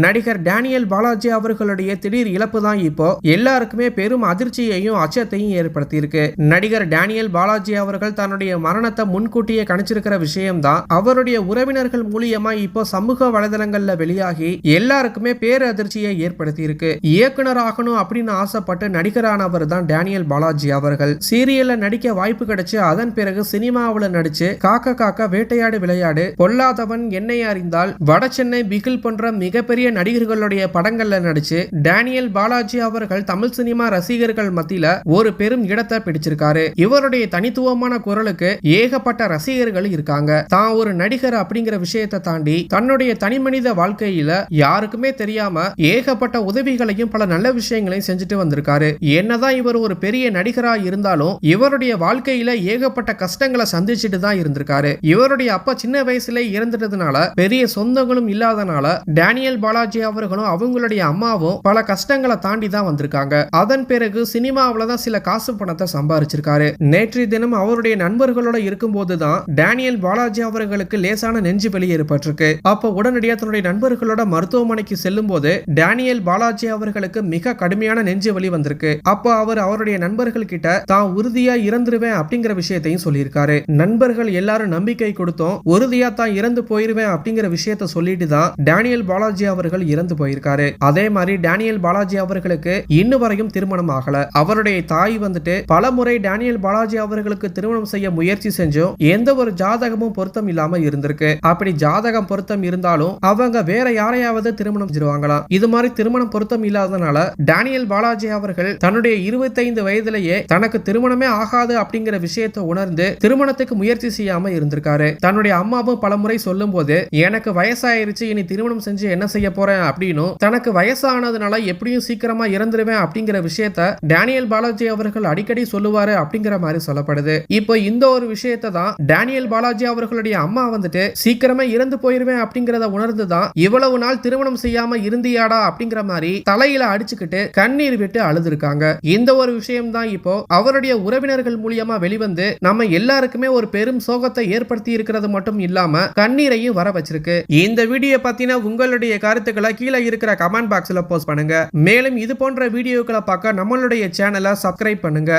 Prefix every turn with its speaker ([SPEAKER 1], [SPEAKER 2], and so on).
[SPEAKER 1] நடிகர் டேனியல் பாலாஜி அவர்களுடைய திடீர் இழப்பு தான் இப்போ எல்லாருக்குமே பெரும் அதிர்ச்சியையும் அச்சத்தையும் ஏற்படுத்தி இருக்கு. நடிகர் டேனியல் பாலாஜி அவர்கள் தன்னுடைய மரணத்தை முன்கூட்டியே கணிச்சிருக்கிற விஷயம் தான் அவருடைய உறவினர்கள் மூலியமா இப்போ சமூக வலைதளங்கள்ல வெளியாகி எல்லாருக்குமே பேரதிர்ச்சியை ஏற்படுத்தி இருக்கு. இயக்குனர் ஆகணும் அப்படின்னு ஆசைப்பட்டு நடிகரானவர் தான் டேனியல் பாலாஜி அவர்கள். சீரியல்ல நடிக்க வாய்ப்பு கிடைச்சு அதன் பிறகு சினிமாவில் நடிச்சு காக்க காக்க வேட்டையாடு விளையாடு, பொல்லாதவன், என்னை அறிந்தால், வட சென்னை, பிகில் போன்ற மிகப்பெரிய நடிகர்களுடைய படங்கள்ல நடிச்சு டேனியல் பாலாஜி அவர்கள் தமிழ் சினிமா ரசிகர்கள் மத்தியில ஒரு பெரும் இடத்தை பிடிச்சிருக்காரு. இவருடைய தனித்துவமான குரலுக்கு ஏகப்பட்ட ரசிகர்கள் இருக்காங்க. தான் ஒரு நடிகர் அப்படிங்கிற விஷயத்தை தாண்டி தன்னுடைய தனிமனித வாழ்க்கையில யாருக்குமே தெரியாம ஏகப்பட்ட உதவிகளையும் பல நல்ல விஷயங்களையும் செஞ்சுட்டு வந்திருக்காரு. என்னதான் இவர் ஒரு பெரிய நடிகரா இருந்தாலும் இவருடைய வாழ்க்கையில ஏகப்பட்ட கஷ்டங்களை சந்திச்சுட்டு தான் இருந்திருக்காரு. இவருடைய அப்பா சின்ன வயசுல இறந்துட்டதுனால பெரிய சொந்தங்களும் இல்லாதனால டேனியல் பாலாஜி அவர்களும் அவங்களுடைய அம்மாவும் பல கஷ்டங்களை தாண்டி தான் வந்திருக்காங்க. அதன் பிறகு சினிமாவில் தான் சில காசு பணத்தை சம்பாதிச்சிருக்காரு. நேற்றைய தினம் அவருடைய நண்பர்களோட இருக்கும் போதுதான் டேனியல் பாலாஜி அவர்களுக்கு லேசான நெஞ்சு வலி ஏற்பட்டிருக்கு. அப்ப உடனடியாக தன்னுடைய நண்பர்களோட மருத்துவமனைக்கு செல்லும் போது டேனியல் பாலாஜி அவர்களுக்கு மிக கடுமையான நெஞ்சு வலி வந்திருக்கு. அப்ப அவர் அவருடைய நண்பர்கள் கிட்ட தான் உறுதியா இறந்துருவேன் அப்படிங்கிற விஷயத்தையும் சொல்லியிருக்காரு. நண்பர்கள் எல்லாரும் நம்பிக்கை கொடுத்தோம், உறுதியா தான் இறந்து போயிருவேன் அப்படிங்கிற விஷயத்தை சொல்லிட்டு தான் டேனியல் பாலாஜி அவர்கள் இறந்து போயிருக்காரு. அதே மாதிரி டேனியல் பாலாஜி அவர்களுக்கு இன்னும் வரையும் திருமணம் ஆகல. அவருடைய தாய் வந்துட்டு பல முறை டேனியல் பாலாஜி அவர்களுக்கு திருமணம் செய்ய முயற்சி செஞ்சும் எந்த ஒரு ஜாதகமும் பொருத்தம் இல்லாம இருந்திருக்கு. அப்படி ஜாதகம் பொருத்தம் இருந்தாலும் அவங்க வேற யாரையாவது திருமணம் செஞ்சிருவாங்களாம். இது மாதிரி திருமணம் பொருத்தம் இல்லாதனால டேனியல் பாலாஜி அவர்கள் தன்னுடைய 25 வயதிலேயே தனக்கு திருமணமே ஆகாது அப்படிங்கிற விஷயத்தை உணர்ந்து திருமணத்துக்கு முயற்சி செய்யாம இருந்திருக்காரு. தன்னுடைய அம்மாவும் பல முறை சொல்லும் போது எனக்கு வயசாயிருச்சு, இனி திருமணம் செஞ்சு என்ன செய்ய போறேன் அப்படின்னு தனக்கு வயசானதுனால எப்படியும் சீக்கிரமா இறந்துருவேன் அப்படிங்கிற விஷயத்த டேனியல் பாலாஜி அவர்கள் அடிக்கடி சொல்லுவாரு அப்படிங்கிற மாதிரி சொல்லப்படுது. இப்போ இந்த ஒரு விஷயத்தை தான் டேனியல் பாலாஜி அவர்களுடைய அம்மா வந்துட்டு சீக்கிரமே இறந்து போயிருவேன் அப்படிங்கறத உணர்ந்துதான் இவ்வளவு நாள் திருமணம் செய்யாம இருந்தியாடா அப்படிங்கிற மாதிரி தலையில அடிச்சுக்கிட்டு கண்ணீர் விட்டு அழுதுருக்காங்க. இந்த ஒரு விஷயம் தான் இப்போ அவருடைய உறவினர்கள் மூலியமா வெளிவந்து நம்ம எல்லாருக்குமே ஒரு பெரும் சோகத்தை ஏற்படுத்தி இருக்கிறது மட்டும் இல்லாம கண்ணீரையும் வர வச்சிருக்கு. இந்த வீடியோ பத்தின உங்களுடைய கருத்துக்களை கீழே இருக்கிற கமெண்ட் பாக்ஸ்ல போஸ்ட் பண்ணுங்க. மேலும் இது போன்ற வீடியோக்களை பார்க்க நம்மளுடைய சேனலை சப்ஸ்கிரைப் பண்ணுங்க.